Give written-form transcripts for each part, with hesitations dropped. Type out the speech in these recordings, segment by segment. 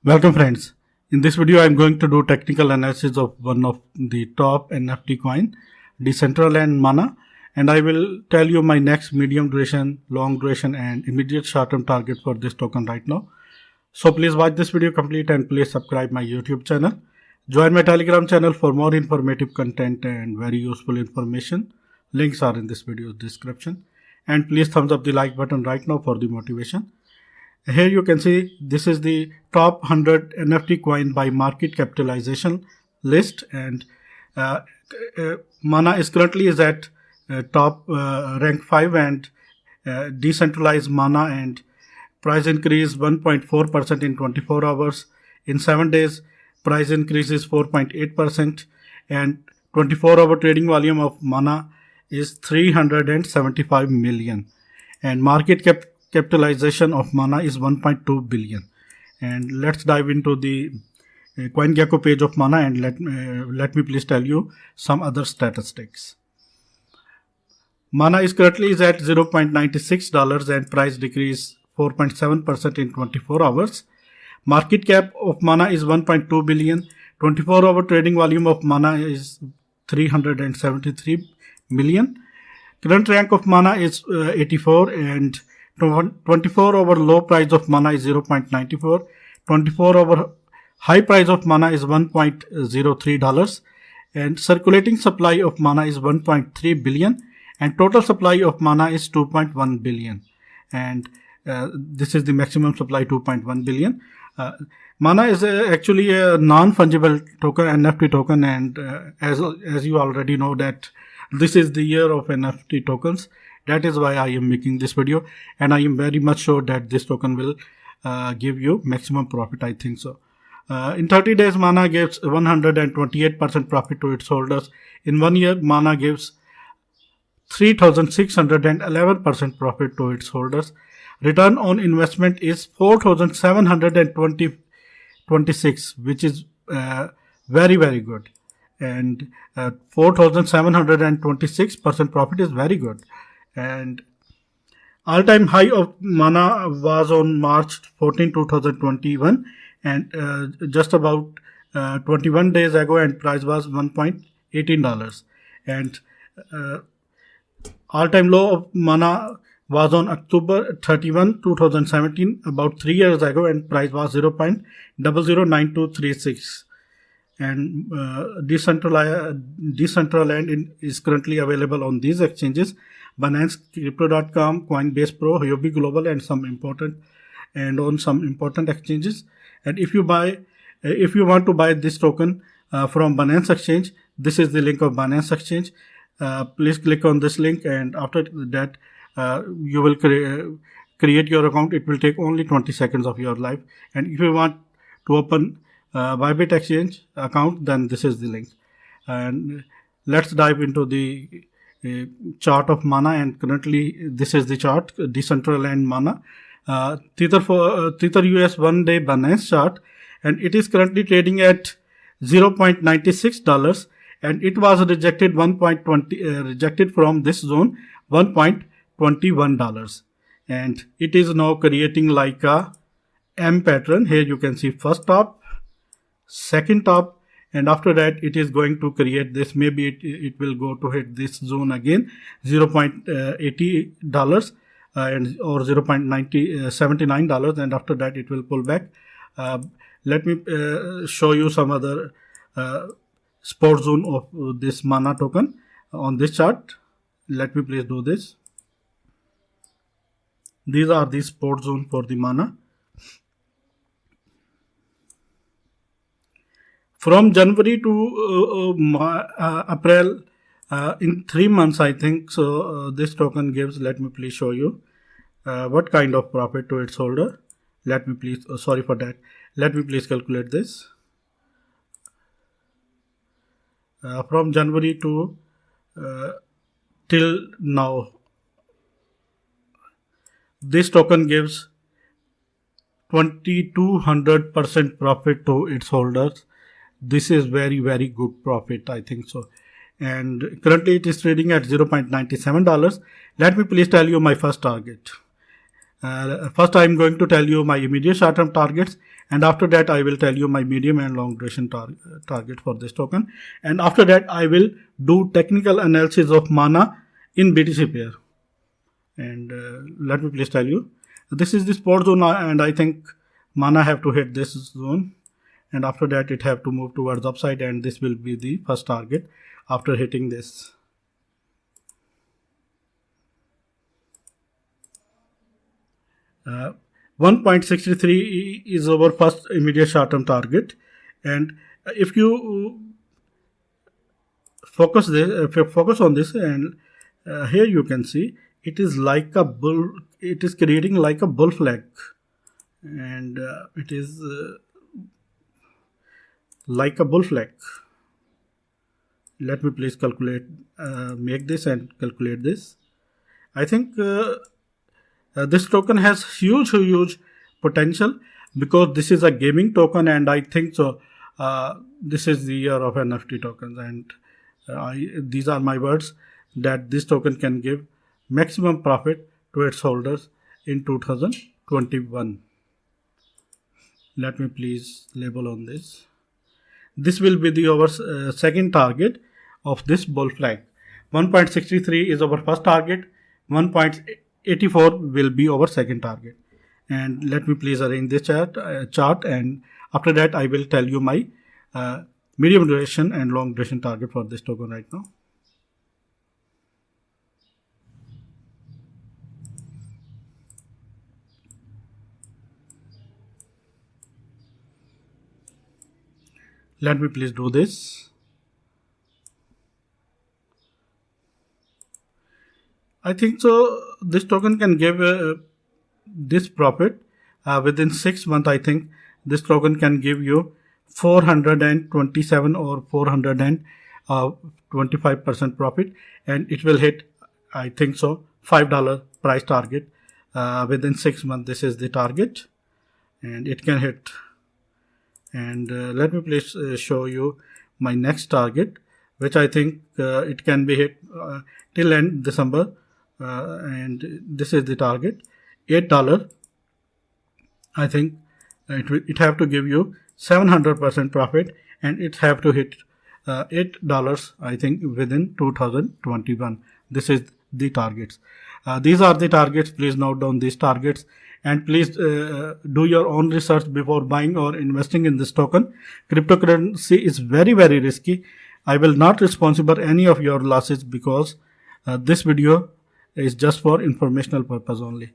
Welcome friends. In this video I am going to do technical analysis of one of the top NFT coin, Decentraland Mana, and I will tell you my next medium duration, long duration and immediate short term target for this token right now. So please watch this video complete and please subscribe my YouTube channel. Join my Telegram channel for more informative content and very useful information. Links are in this video's description. And please thumbs up the like button right now for the motivation. Here you can see this is the top 100 NFT coin by market capitalization list, and Mana is currently at top rank 5, and decentralized Mana and price increase 1.4% in 24 hours. In 7 days, price increase is 4.8%, and 24-hour trading volume of Mana is 375 million, and market capitalization of Mana is 1.2 billion. And let's dive into the CoinGecko page of Mana, and let me please tell you some other statistics. Mana is currently at $0.96 and price decrease 4.7% in 24 hours. Market cap of Mana is 1.2 billion. 24-hour trading volume of Mana is 373 million. Current rank of Mana is 84, and 24-hour low price of Mana is 0.94. 24-hour high price of Mana is $1.03, and circulating supply of Mana is 1.3 billion, and total supply of Mana is 2.1 billion, and this is the maximum supply, 2.1 billion. Mana is actually a non-fungible token, NFT token, and as you already know that this is the year of NFT tokens. That is why I am making this video, and I am very much sure that this token will give you maximum profit, I think so. In 30 days, Mana gives 128% profit to its holders. In 1 year, Mana gives 3,611% profit to its holders. Return on investment is 4,726, which is very, very good. And 4,726% profit is very good. And all-time high of Mana was on March 14, 2021, and just about 21 days ago, and price was $1.18. And all-time low of Mana was on October 31, 2017, about 3 years ago, and price was 0.009236. And Decentraland is currently available on these exchanges: Binance, Crypto.com, Coinbase Pro, Huobi Global, and some important exchanges. And if you want to buy this token from Binance Exchange, this is the link of Binance Exchange. Please click on this link, and after that you will create your account. It will take only 20 seconds of your life. And if you want to open Bybit Exchange account, then this is the link. And let's dive into the chart of Mana, and currently this is the chart, Decentraland Mana, Tether US 1 day Binance chart, and it is currently trading at $0.96, and it was rejected rejected from this zone, $1.21, and it is now creating like a M pattern. Here you can see first top, second top, and after that it is going to create this. Maybe it will go to hit this zone again, $0.80 and or $0.79, and after that it will pull back. Let me show you some other support zone of this Mana token on this chart. Let me please do this. These are the support zone for the Mana. From January to April, in 3 months, I think so, this token gives, let me please show you what kind of profit to its holder. Let me please, sorry for that, let me please calculate this. From January to till now, this token gives 2,200% profit to its holders. This is very, very good profit, I think so. And currently it is trading at $0.97. Let me please tell you my first target. First, I am going to tell you my immediate short-term targets, and after that, I will tell you my medium and long duration target for this token. And after that, I will do technical analysis of MANA in BTC pair. And let me please tell you, this is the support zone, and I think MANA have to hit this zone, and after that, it have to move towards upside, and this will be the first target after hitting this. Uh, 1.63 is our first immediate short-term target, and if you focus on this, and here you can see it is like a bull. It is creating like a bull flag, and it is like a bull flag. Let me please calculate, make this and calculate this. I think this token has huge potential because this is a gaming token, and I think so. This is the year of NFT tokens, and these are my words that this token can give maximum profit to its holders in 2021. Let me please label on this. This will be our second target of this bull flag. 1.63 is our first target. 1.84 will be our second target. And let me please arrange this chart, and after that I will tell you my medium duration and long duration target for this token right now. Let me please do this. I think so this token can give this profit within 6 months. I think this token can give you 427 or 425% profit, and it will hit, I think so, $5 price target within 6 months. This is the target, and it can hit. And let me please show you my next target, which I think it can be hit till end December, and this is the target, $8. I think it have to give you 700% profit, and it have to hit $8, I think, within 2021. This is the targets. These are the targets. Please note down these targets, and please do your own research before buying or investing in this token. Cryptocurrency is very risky. I will not responsible any of your losses because this video is just for informational purpose only.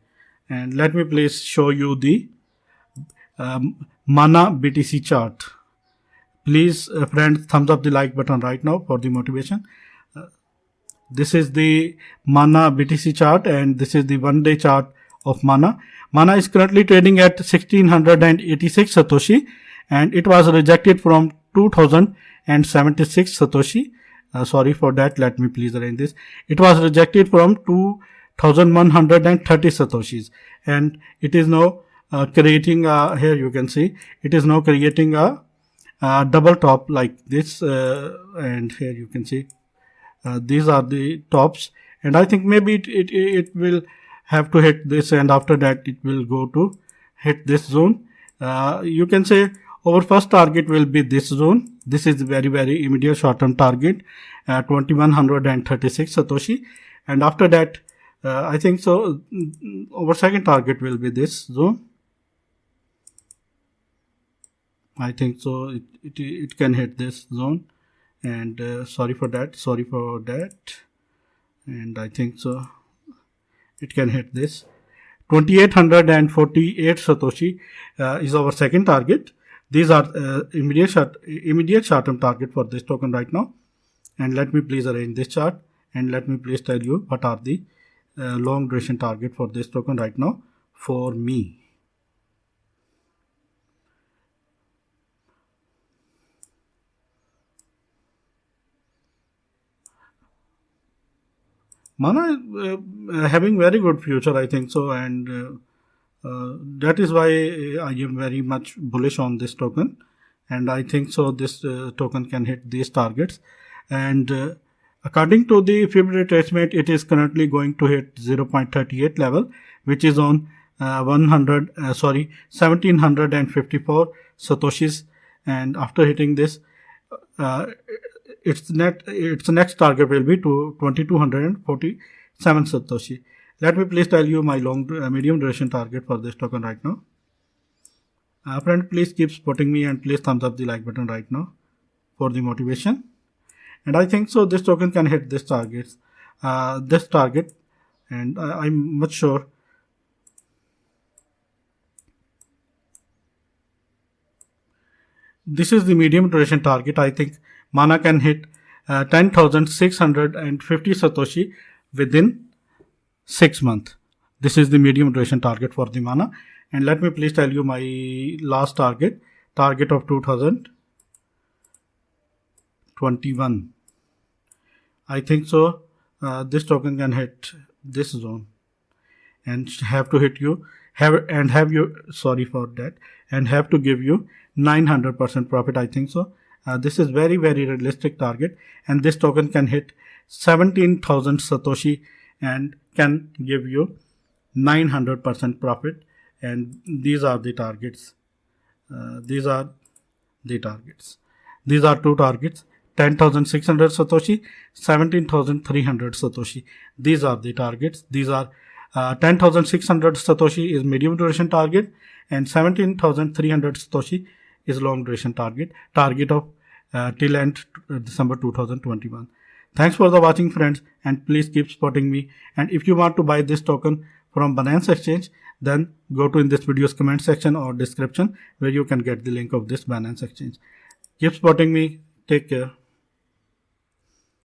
And let me please show you the MANA BTC chart. Please friends, thumbs up the like button right now for the motivation. This is the MANA BTC chart, and this is the 1 day chart of MANA. MANA is currently trading at 1686 Satoshi, and it was rejected from 2076 Satoshi. Sorry for that. Let me please arrange this. It was rejected from 2130 Satoshis, and it is now creating here you can see it is now creating a double top like this, and here you can see these are the tops, and I think maybe it will have to hit this, and after that it will go to hit this zone. You can say our first target will be this zone. This is very immediate short-term target, 2136 Satoshi, and after that I think so our second target will be this zone. I think so it can hit this zone, and sorry for that, and I think so it can hit this 2848 Satoshi is our second target. These are immediate short-term target for this token right now. And let me please arrange this chart, and let me please tell you what are the long duration target for this token right now for me. MANA having very good future, I think so, and that is why I am very much bullish on this token, and I think so this token can hit these targets. And according to the Fib retracement, it is currently going to hit 0.38 level, which is on 1754 satoshis, and after hitting this, its next target will be to 2247 satoshi. Let me please tell you my medium duration target for this token right now. Friend, please keep supporting me and please thumbs up the like button right now for the motivation. And I think so this token can hit this target, and I'm much sure. This is the medium duration target. I think Mana can hit 10,650 satoshi within 6 months. This is the medium duration target for the Mana. And let me please tell you my last target of 2021. I think so this token can hit this zone and have to hit you and have to give you 900% profit. I think so this is very realistic target, and this token can hit 17,000 satoshi and can give you 900% profit. And these are the targets. These are two targets: 10,600 satoshi, 17,300 satoshi. These are the targets. These are 10,600 satoshi is medium duration target, and 17,300 satoshi is long duration target of till end December 2021. Thanks for the watching, friends, and please keep supporting me. And if you want to buy this token from Binance Exchange, then go to in this video's comment section or description where you can get the link of this Binance Exchange. Keep supporting me. Take care.